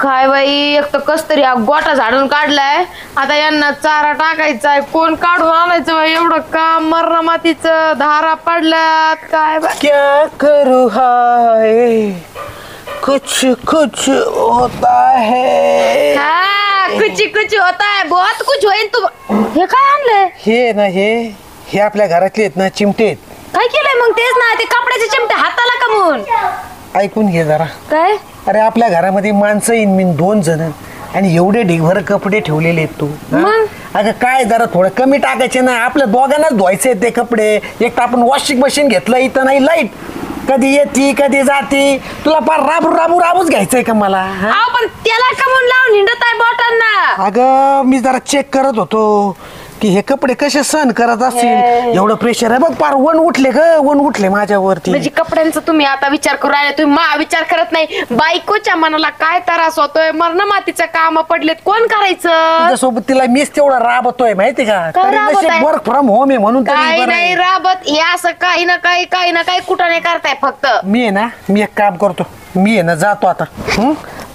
काय बाई, एक तर कस तरी गोटा झाडून काढलाय. आता यांना चारा टाकायचाय, कोण काढून आणायचं बाई? एवढं काम, मरण मातीचं, धारा पडल्यात. काय बाई, क्या करू हाय, कुछ कुछ होता है. हा कुछ कुछ होता है, बहुत कुछ होईल. तू हे काय आणलंय? हे ना हे आपल्या घरातले आहेत ना, चिमटे आहेत. काय केलंय मग? तेच ना, ते कपड्याचे चिमटे हाताला कमवून. ऐकून घे जरा. काय? अरे आपल्या घरामध्ये माणसं येईन मी 2 जण आणि एवढे ढिगभर कपडे ठेवलेले आहेत तू. अगं काय जरा थोडं कमी टाकायचे ना, आपल्या दोघांनाच धुवायचे ते कपडे. एक तर आपण वॉशिंग मशीन घेतलं, इथं नाही लाईट, कधी येते कधी जाते. तुला फार राबूच घ्यायचंय का मला? पण त्याला कमवून लावून हिंडत आहे बोटांना. अगं मी जरा चेक करत होतो की हे कपडे कसे सहन करत असतील. एवढं प्रेशर आहे बघ, फार वन उठले माझ्यावरती. म्हणजे कपड्यांचा तुम्ही आता विचार करू राहिले, तुम्ही विचार करत नाही. बायकोच्या मनाला काय त्रास होतोय, मरण मातीचं काम पडलेत, कोण करायचं? सोबत तिला मीच तेवढा राबतोय माहिती का? वर्क फ्रॉम होम आहे म्हणून काही नाही राबत. हे असं काही ना काही कुठं नाही करताय. फक्त मी एक काम करतो, मी आहे ना जातो आता.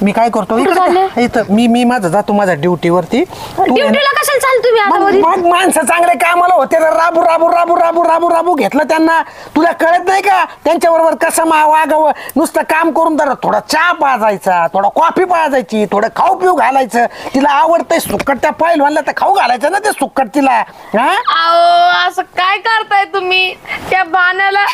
मी काय करतो इथं मी माझं जातो माझ्या ड्युटीवरती. ड्युटीला कशाला चाल तुम्ही आता? माणसं चांगले कामाला होते तर राबू घेतलं त्यांना. तुला कळत नाही का त्यांच्याबरोबर कसं वागावं? नुसतं काम करून जरा थोडा चहा पाजायचा, थोडा कॉफी पाजायची, थोडं खाऊ पिऊ घालायचं. तिला आवडतंय सुक्कट, त्या पाहिलं म्हणलं तर खाऊ घालायचं ना ते सुक्कट तिला. असं काय करताय तुम्ही त्या बाणाला?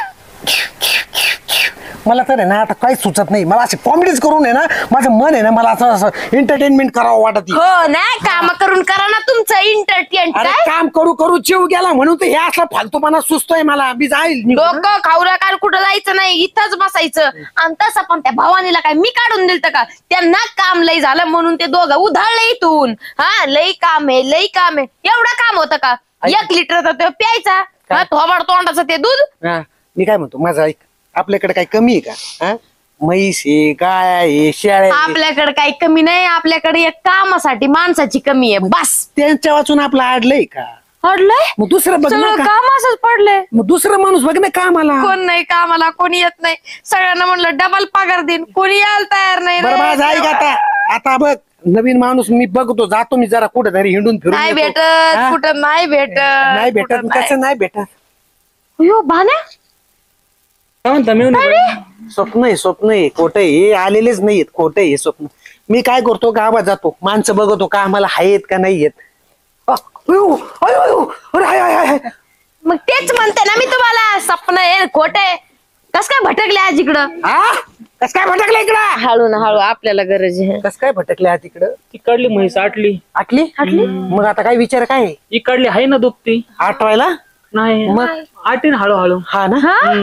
मला तर आहे ना आता काही सुचत नाही. मला असे कॉमेडीज करून आहे ना, माझं मन आहे ना, मला असं एंटरटेनमेंट करावं वाटत. हो ना, काम करून करा ना तुमचं एंटरटेनमेंट. अरे काम करू जीव गेला म्हणून तर हे असला फालतूपणा सुचतोय मला. मी जाईल डोकं खाऊ नका, कुठं जायचं नाही, इथंच बसायचं. आणि तसं पण त्या भावानीला काय मी काढून दिलत का? त्यांना काम लई झालं म्हणून ते दोघं उधाळले इथून. लई काम आहे. एवढं काम होतं का? 1 लिटर तर प्यायचा, थोबाड तोंडाचं ते दूध. मी काय म्हणतो, माझं ऐक. आपल्याकडे काही कमी आहे का? म्हैस आहे, गाय आहे, शेळ्या. आपल्याकडे काही कमी नाही. आपल्याकडे एक कामासाठी माणसाची कमी आहे बस. त्यांच्या वाचून आपलं आडलंय का? अडलंय मग दुसरं बघ ना. काम असंच पडलंय. मग दुसरं माणूस बघ ना कामाला. कोण नाही कामाला, कोणी येत नाही. सगळ्यांना म्हणलं डबल पगार देईन, कोणी यायला तयार नाही. बरं माझं ऐक आता बघ, नवीन माणूस मी बघतो, जातो मी जरा कुठं तरी हिंडून फिरून. नाही भेटत कुठं, नाही भेटत कसं नाही भेटत. भाण्या स्वप्न आहे खोटं हे आलेलेच नाहीयेत. खोटं हे स्वप्न. मी काय करतो, गावात जातो, माणसं बघतो का आम्हाला आहेत का नाही येत. मग तेच म्हणते ना मी तुम्हाला, स्वप्न आहे खोट आहे. कस काय भटकले आज इकडं? कस काय भटकले इकडं? हळू ना हळू, आपल्याला गरज आहे. कस काय भटकले आज इकडं? तिकडली म्हैस आटली. मग आता काय विचार काय? इकडली आहे ना दुपती आठवायला नाही, मग आटीन हळूहळू. हा ना.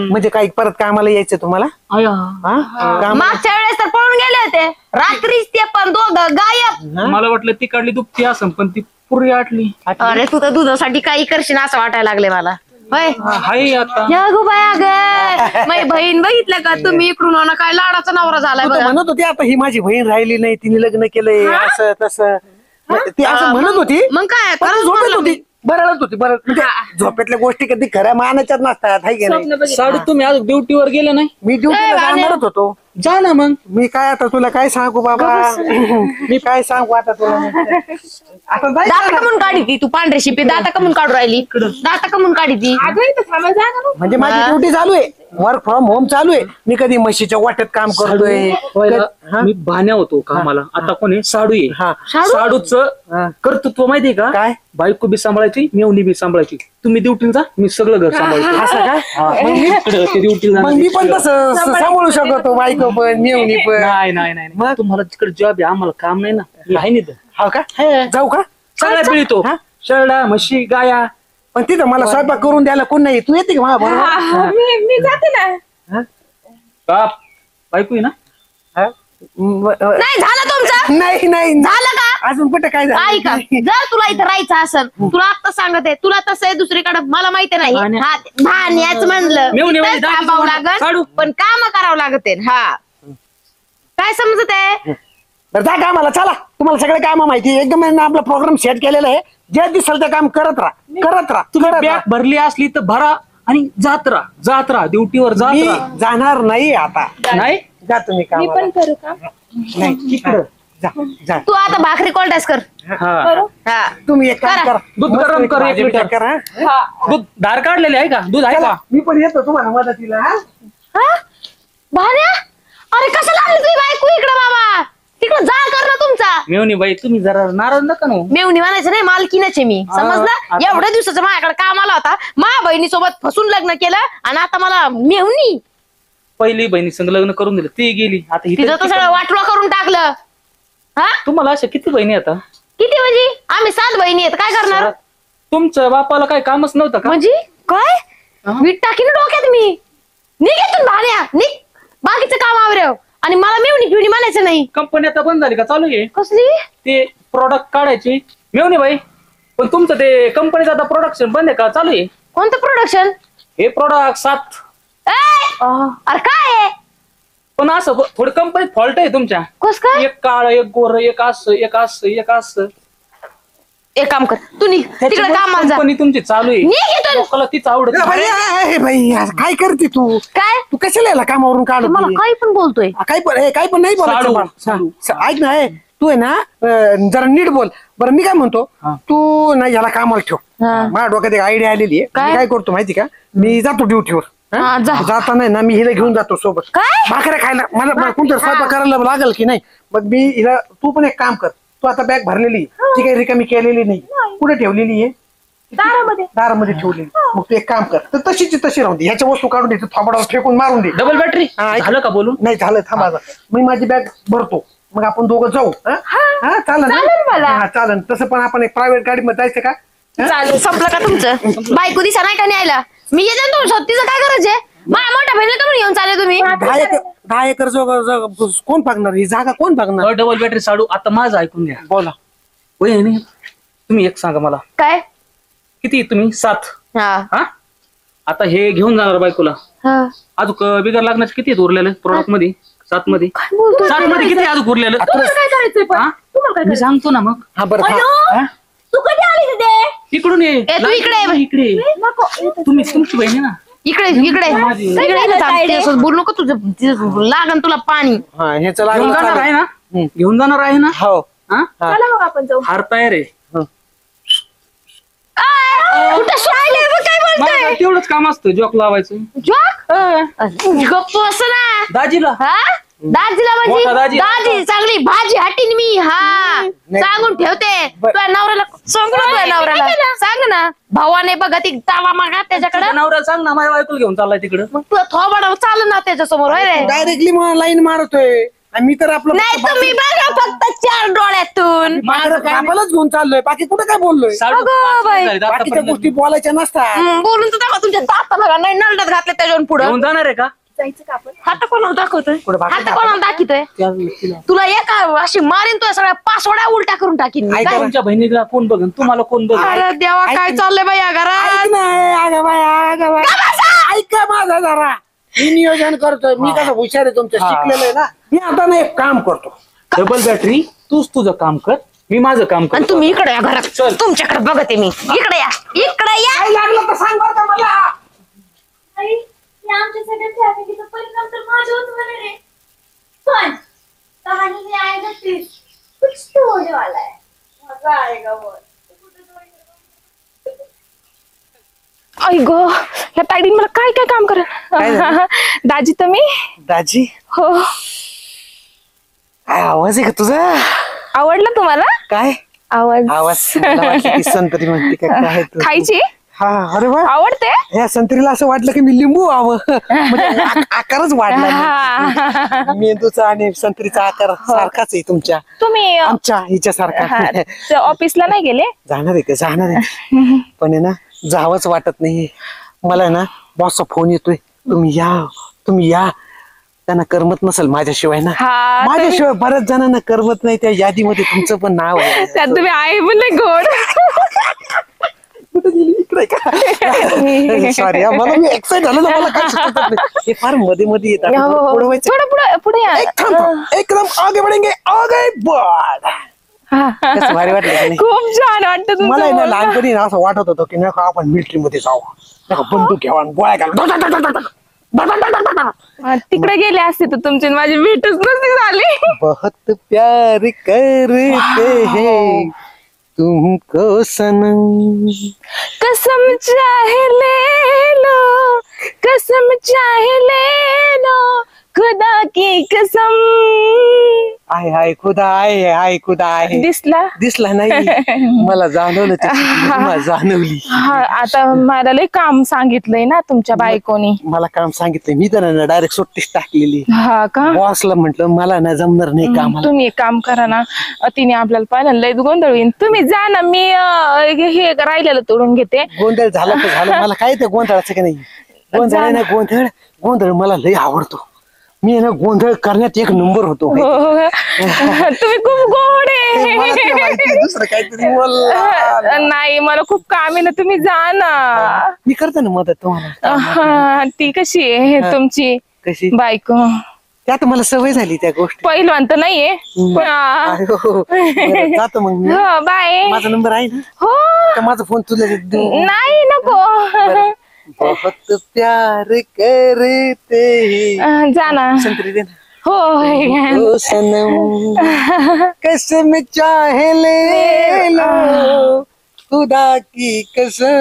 म्हणजे काय परत कामाला यायचं तुम्हाला? मागच्या वेळेस तर पळून गेले होते रात्रीच ते, पण दोघं गायब. मला वाटलं तिकडली दुपती असं, पण ती पुरी आटली. अरे तू तर दुधासाठी काही करशील असं वाटायला लागले मला. हाय आता माझी बहीण बघितलं का तुम्ही? इकडून आणा काय लाडाचा नवरा झालाय. म्हणत होती आता ही माझी बहीण राहिली नाही, तिने लग्न केलंय असं तसं. ती असं म्हणत होती. मग काय झोपेत होती, बरळत होती. बरं म्हणजे झोपेतल्या गोष्टी कधी खऱ्या मानाच्याच नसतात, हाय की नाही? साडू तुम्ही आज ड्युटीवर गेले नाही? मी ड्युटीला जाणारच होतो. जा ना मग. मी काय आता तुला काय सांगू बाबा, मी काय सांगू आता तुला. आता दाता कमून काढी ती तू? पांढरी शिपी दाता कमून काढू राहिली? दाता कमून काढी ती? म्हणजे माझी ड्युटी चालू आहे, वर्क फ्रॉम होम चालू आहे. मी कधी म्हशीच्या वाट्यात काम करतोय. मी भाण्या होतो कामाला, आता कोणी साडू आहे. साडूच कर्तृत्व माहितीये का? काय? बायको बी सांभाळायची, मेवणी बी सांभाळायची. तुम्ही ड्युटीला जा, मी सगळं घर सांभाळतो. असं काय? ड्युटीला मग मी पण तसं सांभाळू शकतो, बायको पण मेवणी पण. नाही मग तुम्हाला तिकडे जॉब आहे, आम्हाला काम नाही ना. आहे नाही. हो का? जाऊ का? सगळ्या पिळतो, शेळ्या म्हशी गाया. पण तिथं मला स्वयंपाक करून द्यायला कोण नाही. तू येते का मला बरोबर? मी जाते ना. बायको आहे ना? नाही झालं तुमचं? नाही झालं का? अजून कुठे काय झालं? ऐका, जर तुला इथं राहायचं असेल, तुला आता सांगत आहे, तुला तसं आहे दुसरीकडे मला माहिती नाही. भाण्याच म्हणलं थांबावं लागत, पण काम करावं लागत. काय समजत आहे? बरं जा कामाला, चला. तुम्हाला सगळे काम माहिती एकदम. आपला प्रोग्राम सेट केलेला आहे. जे दिसल ते काम करत राहा. तुम्ही बॅग भरली असली तर भरा आणि जात राहा ड्युटीवर. जाणार नाही आता. नाही जा तुम्ही काम. पण करू का? नाही तिकडं जा जा तू आता भाकरी कोल्डास कर. हा हा तुम्ही एक काम करा. करा दूध मस्त गरम कर, भाजी 1 लिटर. बिजी करा हा? दूध धार काढलेले आहे का? दूध आहे चला, का? मी पण येतो तुम्हाला मदतीला हा? हा? भान्या अरे कसं लागली तुझी बायको इकडं बाबा तिकडं जा कर ना तुमचा. मेवणी बाई तुम्ही जरा नाराज नका ना हो. मेवणी म्हणायचं नाही मालकीनच आहे मी समजलं. आता- एवढ्या दिवसाचं माझ्याकडे काम आला होता माझ्या बहिणीसोबत फसून लग्न केलं आणि आता मला मेवणी पहिली बहिणी संग लग्न करून दिलं ती गेली. आता तिचं तर इथं सगळं वाटवा करून टाकलं. हा तुम्हाला अशा किती बहिणी आता? किती म्हणजे आम्ही 7 बहिणी आहेत काय करणार. तुमच्या बापाला काही कामच नव्हतं का? म्हणजे काय हा? वीट टाकीन डोक्यात मी निघेतून भाण्या निघ बाकीचं काम आवरेव आणि मला मेवणी पिवणी म्हणायचं नाही. कंपनी आता बंद झाली का? चालू आहे कसली ते प्रोडक्ट काढायचे. मेवणी बाई पण तुमचं ते कंपनीचं आता प्रोडक्शन बंद आहे का? चालू आहे कोणतं प्रोडक्शन. हे प्रोडक्ट 7. अरे काय आहे पण असं थोडी कंपनीत फॉल्ट आहे तुमच्या. कस काय एक काळ एक गोर एक असं एक असं एक असं. एक काम कर तू निघ तिकडे कामाला जा. कंपनी तुमची चालू आहे. निघ इथून. लोकांना तीच आवडत ए, बाई, ए, बाई काय करते तू काय तू कशाला याला कामावरून काढत मला नाही? काही पण बोलतोय. काही पण नाही बोलायचं साडू, बाळ. साडू. ऐक ना तू आहे ना जरा नीट बोल बरं. मी काय म्हणतो हा. तू ना याला कामाला ठेव. हा. माझ्या डोक्यात एक आयडिया आलेली आहे. काय? मी काय करतो माहिती का मी जातो ड्युटीवर हा, जा. जाताना ना मी हिला घेऊन जातो सोबत. काय? भाकऱ्या खायला मला कोणतं स्वयंपाक करायला लागल की नाही. मग मी हिला तू पण एक काम कर. तू आता बॅग भरलेली आहे. ती काही रिकामी केलेली नाही. कुठे ठेवलेली आहे? दारामध्ये ठेवलेली. मग तू एक काम कर तर तशीची तशी राहून दे. ह्याच्या वस्तू काढून दे थोबाडावर फेकून मारून दे. डबल बॅटरी हा, ऐक. झालं का बोलून? नाही झालं थांबा आता. मी माझी बॅग भरतो मग आपण दोघं जाऊ. हा चालेल ना? चालेल मला. हा चालेल. तसं पण आपण एक प्रायव्हेट गाडी मध्ये जायचं का? चालेल संपलं का तुमचं बायको दिसा नाही का न्यायला मी येते ना तुमच्या तिचं काय गरज आहे. माझ्या मोठ्या बहिणीला पण घेऊन चालले तुम्ही. 10 एकर कोण बघणार ही जागा कोण बघणार? डबल बॅटरी साडू आता माझं ऐकून घ्या. बोला. वहिनी तुम्ही एक सांगा मला काय किती तुम्ही 7 हा हा आता हे घेऊन जाणार बायकोला हा. अजून बिगर लागण्याचे किती आहेत उरलेलं प्रोडक्ट मध्ये 7 मध्ये काय बोलतोय 7 मध्ये किती अजून उरलेलं? तुम्हाला काय करायचंय पण हा? तुम्हाला काय मी सांगतो ना मग. हा बरं हॅलो हा? तू कधी आली तिथे इकडून ये तू इकडे ये. इकडे ये. नको तुम्ही तुमची बहिणी ना इकडे इकडे माझी. इकडे इथं थांब. तिच्यासोबत बोलू नको तुझं लागन तुला पाणी. हा ह्याचं घेऊन लागलं जाणार आहे चालेल. ना? घेऊन जाणार आहे ना? हो हा? चला मग आपण जाऊ. हार तयार आहे. कुठं सोडलंय मग काय बोलतोय मला तेवढंच काम असतं जॉक लावायचं. जॉक गप्प असं ना दाजीला हा दाजीला म्हणजे मोठा दाजी. दाजी चांगली भाजी हाटीन मी हा सांगून ठेवते तुझ्या नवऱ्याला सांगू ना तुझ्या नवऱ्याला सांग ना भावाने बघा ती दावा मागा त्याच्याकडे तुझ्या नवऱ्याला सांग ना माझ्या बायकोला घेऊन चाललाय तिकडं. मग तुला थोबाडा चाल ना त्याच्यासमोर होय रे डायरेक्टली मला लाईन मारतोय आणि मी तर आपलं नाही तुम्ही बघा फक्त 4 डोळ्यातून बाबालाच घेऊन चाललोय बाकी कुठे काय बोललोय. साडू अगं पाच बाई. झाले, बाकीच्या आतापर्यंत गोष्टी बोलायच्या नसतात. बोलून तर दाखवा तुमच्या दाता बघा नाही नळदात घातले त्याच्यावर पुढं घेऊन जाणार आहे का? हात कोणाला दाखवतोय पुढं बाकी हात कोणाला दाखवतोय तुला एका अशी मारीन तुला सगळ्या 5 वड्या उलट्या करून टाकीन मी. ऐका काय? तुमच्या बहिणीला कोण बघन तुम्हाला कोण बघन? अरे देवा काय चाललंय बाई या घरात ऐक ना, अगं बाई, अगं बाई. ऐका माझा जरा मी नियोजन करतोय. मी कसं हुशार आहे तुमचं शिकलेलं आहे ना. मी आता ना एक काम करतो. डबल बॅटरी तूच तुझं काम कर मी माझं काम आणि करतो. तुम्ही इकडे या घरात चल. तुमच्याकडे बघते मी इकडे या इकडे या काय लागलं तर सांग बरं का मला. आई, या आमच्या सगळ्या फॅमिलीचा परिणाम तर माझ्यावर होणार आहे. पण कहाणी में आएगा ट्विस्ट, कुछ तो होने वाला है. मजा आएगा बहुत. आई ग ह्या ताईडीन मला काय काय काम करेल. दाजी तुम्ही दाजी हो काय आवाज आहे का तुझा? आवडलं तुम्हाला काय आवाज आवाज मला वाटलं की संत्री म्हणते का काय तू. खायची हा अरे वा आवडते या संत्रीला असं वाटलं की मी लिंबू आव म्हणजे आकारच वाढला. मेंदूचा आणि संत्रीचा आकार सारखाच आहे तुमच्या तुम्ही आमच्या हिच्या सारखा. ऑफिसला नाही गेले जाणार आहे का? जाणार आहे पण आहे ना जावंच वाटत नाही मला ना. बॉसचा फोन येतोय तुम्ही या त्यांना करमत नसेल माझ्याशिवाय ना. हा माझ्याशिवाय बऱ्याच जणांना करमत नाही. त्या यादीमध्ये तुमचं पण नाव आहे. त्यात तुम्ही आहे पण नाही गोड. कुठे गेली इकडे का? सॉरी मला मी एक्साइट झालो ना. मला काय सुचत नाही. हे फार मध्ये मध्ये येतात. पुढं व्हायचं. थोडं पुढे पुढे या. एकदम आगे बढ़ेंगे आगे बढ़. कसं भारी वाटलं की नाही? खूप छान वाटत मला आहे ना लहानपणी ना असं वाटत होतं की नाही का आपण मिलिटरी मध्ये जाऊ नाही का बंदूक घ्यावा आणि गोळ्या घालू तिकडे गेले असते तर तुमची आणि माझी भेटच नसती झाली. बहुत प्यार करते हैं तुमको सनम. कसम चाहे ले लो, कसम चाहे ले लो, खुदा की कसम. आहे आहे खुदा आहे खुदा आहे. दिसला नाही मला जाणवलं मला जाणवली. हा आता मला लय काम सांगितलंय ना तुमच्या बायकोनी. मला काम सांगितलं मी तर डायरेक्ट सुट्टीच टाकलेली. हा का? बॉसला म्हंटल मला ना जमणार नाही कामाला. तुम्ही एक काम करा ना, तिने आपल्याला पाहिलं लय गोंधळ होईल. तुम्ही जा ना, मी हे राहिलेलं तोडून घेते. गोंधळ झाला तर झालं, मला काय ते गोंधळाचं की नाही. गोंधळ आहे ना, गोंधळ गोंधळ मला लय आवडतो. मी ना गोंधळ करण्यात एक नंबर होतो. तुम्ही खूप गोड आहे. मला ते माहिती, दुसरं काहीतरी बोलला. नाही मला खूप काम आहे ना, तुम्ही जा ना. मी करतो ना मदत तुम्हाला. हा, ती कशी आहे तुमची कशी बायको? त्यात मला सवय झाली त्या गोष्टी. पहिलवान तर नाहीये. बरं, जातो मग मी. हो बाय. माझा नंबर आहे ना? हो तर माझा फोन तुला देऊ? नाही नको. बहुत प्यार करते हैं. जा ना. संत्री दे ना. हो ओ सनम कसम चाहे ले लो, खुदा की कसम.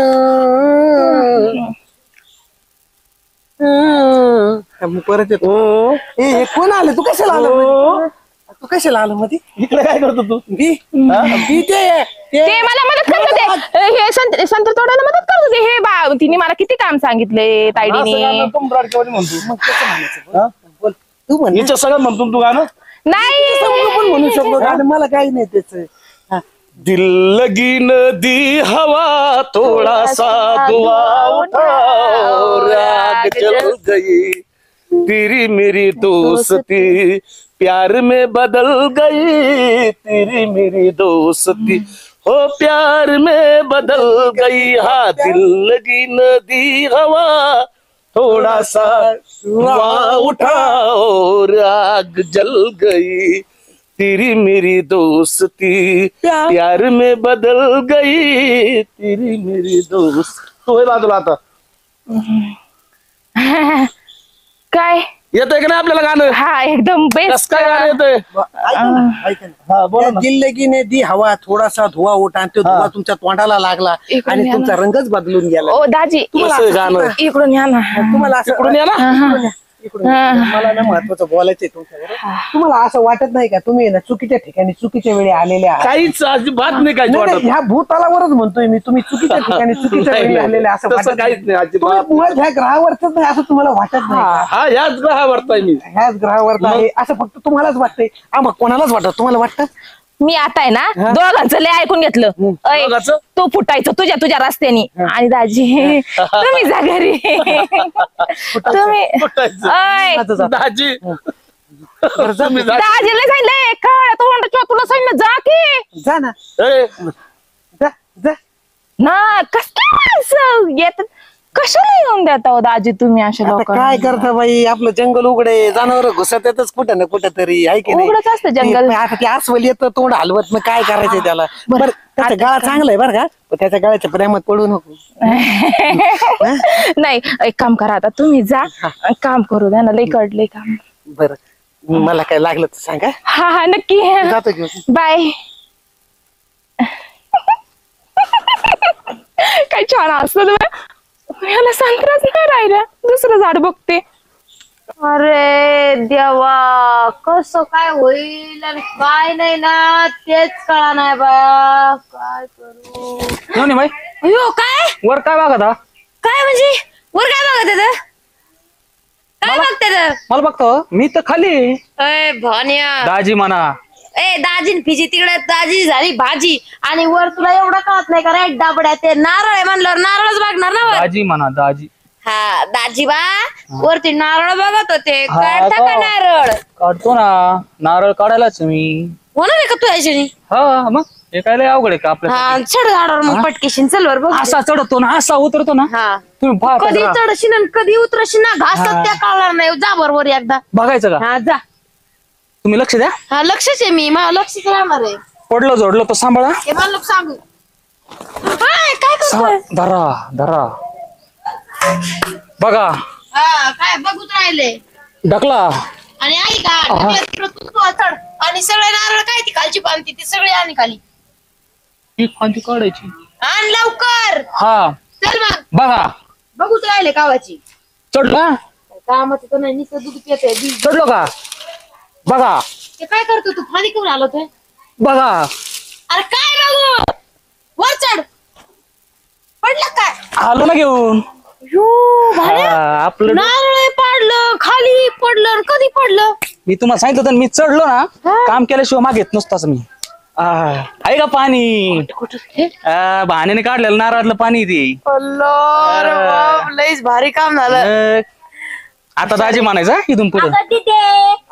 मी परत येतो. ए कोण आलं? तू कशाला आलं? तू कशाला आलं मध्ये? इकडे काय करतो तू? मी ते मला मदत करत होते. हे संत्र तोडायला मदत करत होते. हे बा तिने मला किती काम सांगितले तायडीने. म्हणतो बोल तू म्हण. हिच्या सगळं म्हणतो तू गाणं. नाही पण म्हणू शकतो गाणं, मला काही नाही त्याच. दिल लगी नदी हवा थोड़ा सा दुआ उठा और आग जल गई तेरी मेरी दोस्ती प्यार में बदल गई तेरी मेरी दोस्ती हो प्यार में बदल गई. हाँ दिल लगी नदी हवा थोड़ा सा धुआं उठा और आग जल गई तेरी मेरी दोस्ती प्यार में बदल गई तेरी मेरी दोस्त. तो हे बाजूला आता काय येतंय का नाही आपल्याला गाणं? हा एकदम कसं बेस्ट. काय गाणं येतंय? हा बोला ना. जिंदगी ने दी हवा थोडासा धुवा उठा, आणि तो धुवा तुमच्या तोंडाला लागला इकडून आणि या तुमचा रंगच बदलून गेला. ओ दाजी असं गाणं इकडून या ना. तुम्हाला असं इकडून या ना. इकडून मला ना महत्वाचं बोलायचंय तुमच्याबरोबर. तुम्हाला असं वाटत नाही का तुम्ही ना चुकीच्या ठिकाणी चुकीच्या वेळी आलेले आहात? काहीच अजिबात नाही काहीच नाही, वाटत. नाही, ह्या भूतालावरच म्हणतोय मी. तुम्ही चुकीच्या ठिकाणी चुकीच्या नाही, वेळी नाही. आलेले असं तसं वाटत काहीच नाही, अजिबात तुम्ही मुळात ह्या ग्रहावरच नाही असं तुम्हाला वाटत नाही का? हा याच ग्रहावरताय मी. ह्याच ग्रहावर आहे असं फक्त तुम्हालाच वाटतंय. मग कोणालाच वाटत? तुम्हाला वाटतं? मी आता आहे ना दोघांचं लय ऐकून घेतलं. अय, दोघांचं? तू फुटायचं तुझ्या रस्त्यानी आणि दाजी तुम्ही जा घरी. तुम्ही फुटायचं. अय, दाजी तुम्ही जा. दाजीला सांगितलंय काळ तोंडाच्या तुला सांगितलं जा की. जा ना. ए, जा जा. ना कसं माणसं येत कशाला येऊन देता हो दाजी तुम्ही अशा आता लोकांना? काय करता बाई, आपलं जंगल उघडे, जनावर घुसत येतच कुठं ना कुठं तरी, आहे की नाही? उघडच असतं जंगल. आता ते अस्वल येतं तोंड हलवत, मग काय करायचंय त्याला? बरं त्याचा गळा चांगला आहे बरं का, पण त्याच्या गळ्याच्या प्रेमात पडू नको. नाही एक काम करा आता तुम्ही जा काम करू द्या ना, लई कडले काम. बरं मला काय लागलं तर सांगा. हा हा नक्की. जातो घेऊन. बाय. काय छान असत. याला संत्राच नाही राहिला, दुसरं झाड बघते. अरे देवा, कसं काय होईल आणि काय नाही ना तेच कळा नाही बा. काय करू? नाही बाई अयो काय वर काय बघा आता? काय म्हणजे वर काय बघत आहे? काय बघते? मला बघतो मी तर खाली. अय भान्या, दाजी म्हणा. ए दाजी फिजी तिकडे दाजी झाली भाजी, आणि वर तुला एवढं कळत नाही का रे डाबड्या? ते नारळ आहे म्हणल्यावर नारळच बघणार ना वर. दाजी म्हणा दाजी. हा दाजी बा, वरती नारळ बघत होते. काढता का नारळ? काढतो ना, नारळ काढायलाच मी. होणार आहे का तू याच्याने? हा मग हे काय लय अवघड आहे का आपल्या? हा चढ झाडावर मग पटकेशीन चल वर बघ. असा चढतो ना, असा उतरतो ना. हा तुम्ही पाहता कधी जरा. चढशील आणि कधी उतरशील ना, घासत त्या कळणार नाही. जा बरोबर एकदा. बघायचं का? हा जा. तुम्ही लक्ष द्या. हा लक्षच आहे, मी मला लक्षच राहणार आहे. पडलं जोडलं तर सांभाळा. हे मला लोक सांगू. काय करतोय? धरा धरा बघा हा काय बघूच राहिले ढकला. आणि आई का ढकलत तिकडं तू चढ आणि सगळे नारळ काय ती खालची पानती ती सगळी आणि खाली ही खांदी काढायची. आण लवकर हा चल मग बघा. बघूच राहिले कावाची चढला. कामाचं तर नाही नुसतं दूध पितोय चढलो का? बघा ते काय करतो तू खाली करून आलो ते बघा. अरे काय बघू वर चढ पडलं काय आलो ना घेऊन. हा, आपलं नारळ पडलं खाली पडलं आणि कधी पडलं मी तुम्हाला सांगितलं होतं ना, मी चढलो ना काम केल्याशिवाय माग घेत नसताच मी. आहे का पाणी? भाण्याने काढलेलं नारळातलं पाणी ते. लईच भारी काम झालं आता दाजी म्हणायचं इथून पुढे. अगं तिथे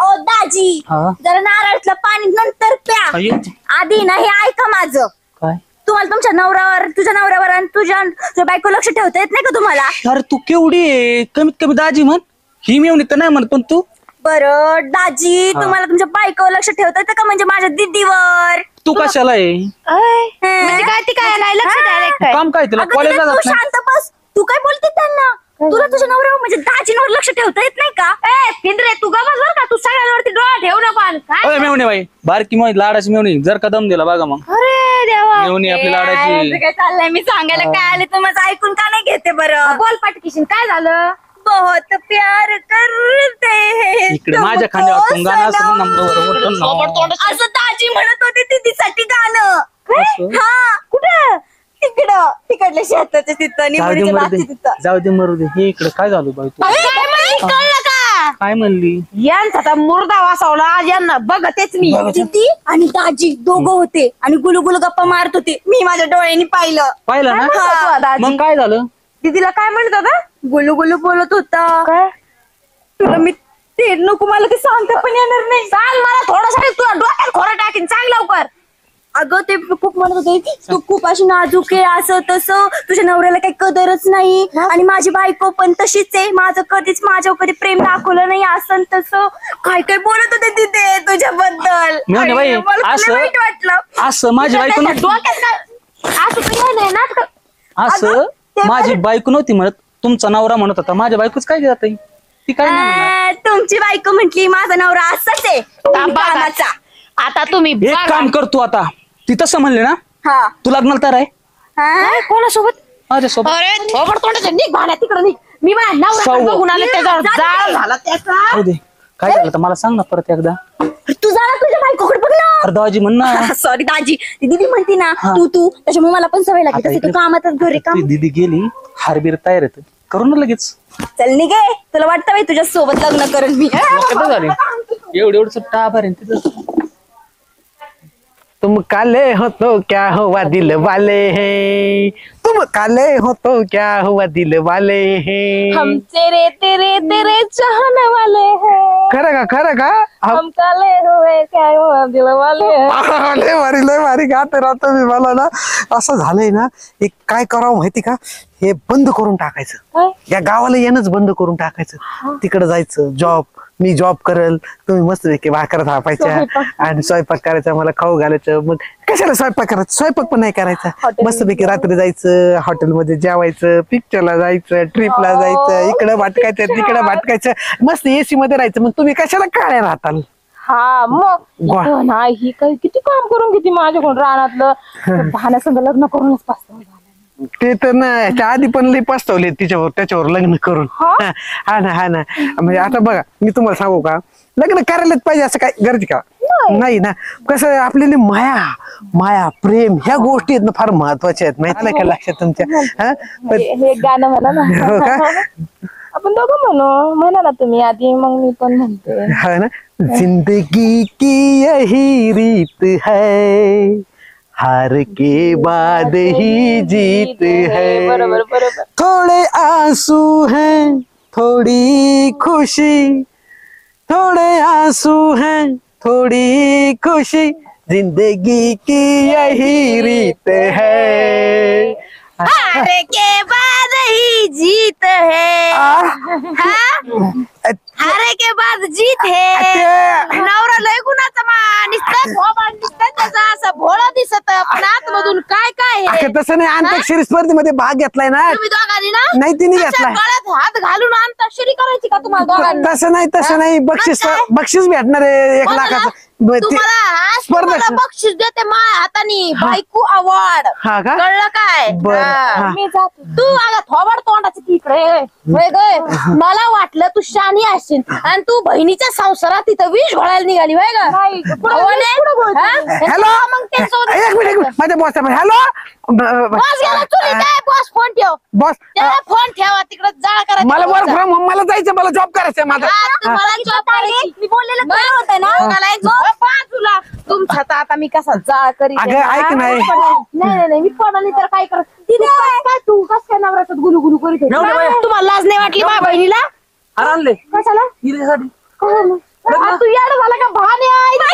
ओ दाजी हा? जरा नारळातलं पाणी नंतर प्या. अय्यो. आधी ना हे ऐका माझं. काय? तुम्हाला तुमच्या नवऱ्यावर तुझ्या नवऱ्यावर आणि तुझ्या बायको लक्ष ठेवता येत नाही का तुम्हाला? अरे तू केवढी आहे? कमीत कमी दाजी म्हण. ही मिळून तर नाही म्हणत पण तू. बरं दाजी तुम्हाला तुमच्या बायकोवर लक्ष ठेवता येतं का म्हणजे माझ्या दीदीवर? तू कशाला आहे? म्हणजे काय ती काय नाही लक्ष द्यायला काय काम काय तुला अगं कॉलेजला तिला जात तू नाही? शांत बस. तू काय बोलते त्यांना? तुला तुझ्या नवऱ्यावर म्हणजे दाजींवर लक्ष ठेवता येत नाही का? ए पिंजरे तू गमस बर का तू सगळ्यांवरती डोळा ठेव ना पण काय अरे मेवणे बाई बारकी मोही लाडाची मेवणी जर का दम दिला बघा मग. अरे देवा मेवणी आपली यार, लाडाची. काय चाललंय मी सांगायला काय आले तुम्हाला ऐकून का नाही घेते बरं? बोल पाटकीशीन काय झालं बहुत प्यार करते हैं इकडे माझ्या तुमको खांद्यावर तू गाणं असं सनम. म्हणून असं दाजी म्हणत होते दीदीसाठी गाणं. असं? हा कुठं? तिकडं तिकडल्या शेताच्या तिथं जाऊ दे निवडीच्या मरू बागच्या दे तिथं. जाऊ दे मरू दे. हे इकडे काय झालं बाई तू? काय म्हणली कळलं का काय म्हणली? यांचा आता मुर्दा वासावला आज यांना बघतेच मी दीदी आणि दाजी दोघं होते आणि गुलगुल गप्पा मारत होते. मी माझ्या डोळ्यांनी पाहिलं. पाहिलं काय म्हणत होता ना दाजी? मग काय झालं? दीदीला काय म्हणत होता गुलगुलू बोलत होता. काय तुला मी ते नको मला ते सांगता पण येणार नाही. सांग मला थोडंसं तुला डोक्यात खोरं टाकीन सांग लवकर अगं ते खूप म्हणत होते तू खूप अशी नाजूक आहे असं तसं तुझ्या नवऱ्याला काही कदरच नाही आणि माझी बायको पण तशीच आहे. माझं कधीच माझ्यावर कधी प्रेम दाखवलं नाही असं आणि तसं काय काय बोलत होते तिथे तुझ्याबद्दल. मेवणे बाई, आणि मला असं- लय वाईट वाटलं. असं माझी बायको त्याच्या नव्हती. डोक्यात काय असं काही नाही नाटक असं अगं, ते माझी बायको नव्हती म्हणत तुमचा नवरा म्हणत होता. माझ्या बायकोच काय जात ती काय नाही म्हणणार. तुमची बायको म्हटली माझा नवरा असाच आहे कामाचा. आता तुम्ही एक काम करतो आता ती तसं म्हणले ना हा तू लग्नाला तर आहे हा? कोणासोबत माझ्यासोबत. अरे थोबड तोंडाचं निघ भाड्या तिकडं निघ मी माझ्या नवरा सव्वा. बघून आले त्याच्यावर जाळ झाला त्याचा जाऊ दे काय झालं तर मला सांग ना परत एकदा. तू जा ना तुझ्या बायकोकडे बघ ना. अरे दाजी म्हण ना. सॉरी दाजी ती दीदी म्हणती ना तू त्याच्यामुळे मला पण सवय लागते. आता तशी तू इकडे- कामातच घरी काम ती दीदी गेली हारबीर तयार येत करू ना लगेच. चल निघे. तुला वाटतं बाई तुझ्या सोबत लग्न करेन मी. कधी झाले एवढं टाबर आहे तिथं. तुम काले हो तो क्या हुआ दिल वाले हैं, तुम काले हो तो क्या हुआ दिल वाले हैं. हम तेरे तेरे तेरे चाहने वाले हैं. खरं का हम काले हुए क्या हुआ दिल वाले हैं. लय भारी गाते राहतो मी. मला ना असं झालंय ना एक काय करावं माहिती का हे बंद करून टाकायचं. या गावाला येणंच बंद करून टाकायचं. तिकडे जायचं जॉब मी जॉब करेल तुम्ही मस्त पैकी भाकर थापायच्या आणि स्वयंपाक करायचा मला खाऊ घालायचं. मग कशाला स्वयंपाक करायचा स्वयंपाक पण नाही करायचा. मस्त पैकी रात्री जायचं हॉटेलमध्ये जेवायचं पिक्चरला जायचं ट्रिपला जायचं इकडं भटकायचं तिकडं भटकायचं मस्त एसी मध्ये राहायचं. मग तुम्ही कशाला काळ्या राहताल. हा मग वा. इथं ना ही काही किती काम करून किती माझ्याकडून रानातलं भाण्यासंग लग्न करूनच पास ते तर ना त्या आधी पण लई पस्तावले त्याच्यावर लग्न करून. हा ना म्हणजे आता बघा मी तुम्हाला सांगू का लग्न करायलाच पाहिजे असं काय गरज का नाही ना. कसं आपल्याला माया प्रेम ह्या गोष्टी आहेत ना फार महत्वाच्या आहेत माहिती नाही का लक्षात तुमच्या. हा हे गाणं म्हणा ना. हो का आपण दोघं म्हणा ना तुम्ही आधी मग मी पण म्हणते. हा ना जिंदगी की यही रीत है हार के बाद ही जीत है. बरोबर बरोबर. थोड़े आंसू हैं थोड़ी खुशी थोड़े आंसू हैं थोड़ी खुशी जिंदगी की यही रीत है. हार के बाद ही जीत है. हारे के बाद जीत हे नवरा लय गुणाचा त्याचा असं भोळा दिसत पण आतमधून काय काय आहे तसं नाही अंताक्षरी स्पर्धेमध्ये भाग घेतलाय ना. तुम्ही दोघांनी ना नाही तिने अशा घेतलाय. गळ्यात हात घालून अंताक्षरी करायची का तुम्हाला दोघांना तसं नाही बक्षीस मग काय? बक्षीस भेटणार आहे 1 लाखाचं. तुम्हाला बक्षीस देते माय हातानी बायको अवॉर्ड हा का? कळलं काय बरं, हा. हा. मी जातो तू अगं थोबड तोंडाचं तिकडे होय गय मला वाटलं तू शानी असशील आणि तू बहिणीच्या संसारात तिथं विष घोळायला निघाली होय ग हॅलो मग त्याच्यासोबत एक मिनिट माझ्या बॉस हॅलो बॉस गेला चुलीत आहे, बॉस फोन ठेव बॉस त्याला फोन ठेवा तिकडे जाळ करायचं मला वर्क फ्रॉम होम मला जायचं मला जॉब करायचं माझा. तुम्हाला job करायची. मी बोललेलं खरं होतं ना मला एक बाजूला तुमचा तर आता मी कसा जाळ करीत आहे. अगं, ऐक नाही. नाही मी पडाली तर काय कर काय तू कस काय नवऱ्याच्यात गुलू गुलू करीत होती? एवढं वय. तुम्हाला लाज नाही वाटली माझ्या बहिणीला आणले कशाला हिरीसाठी. आ, तू याड झाला का भाने आहे तू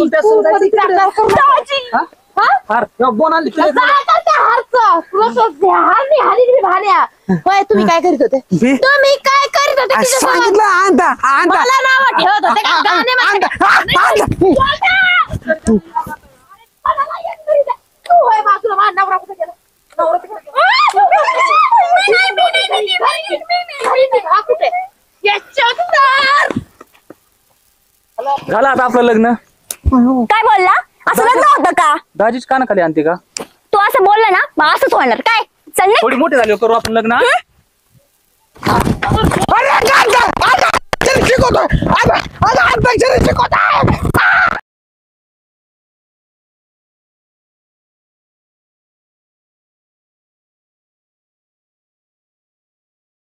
त्या सोबत जायचं बोन आणली तुम्ही काय करीत होते मी? तुम्ही काय करीत होते तिच्यासोबत? सांगितलं आणता आणता मला नाव ठेवत होते का गाणे म्हणते तू होय बाजूला माझा नवरा कुठे गेला नवरा कुठे गेला? हा कुठे याच्यात झालं आता आपलं लग्न. काय बोलला असं लग्न होतं का दाजीच काना खाली आणते का? तू असं बोलला ना मग असंच होणार काय चल नाही थोडी मोठी झाली करू आपण लग्न. अरे शिकवतो